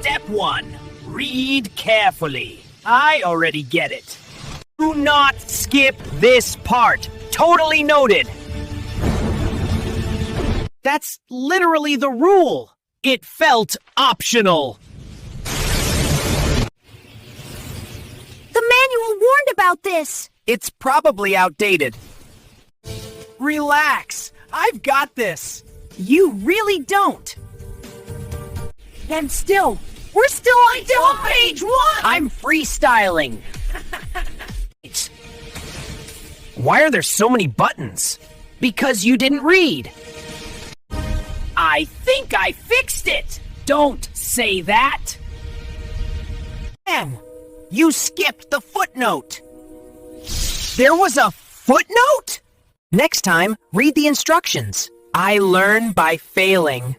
Step 1. Read carefully. I already get it. Do not skip this part. Totally noted. That's literally the rule. It felt optional. The manual warned about this. It's probably outdated. Relax. I've got this. You really don't. And still, we're still on page 1. I'm freestyling. Why are there so many buttons? Because you didn't read. I think I fixed it. Don't say that. You skipped the footnote. There was a footnote? Next time, read the instructions. I learn by failing.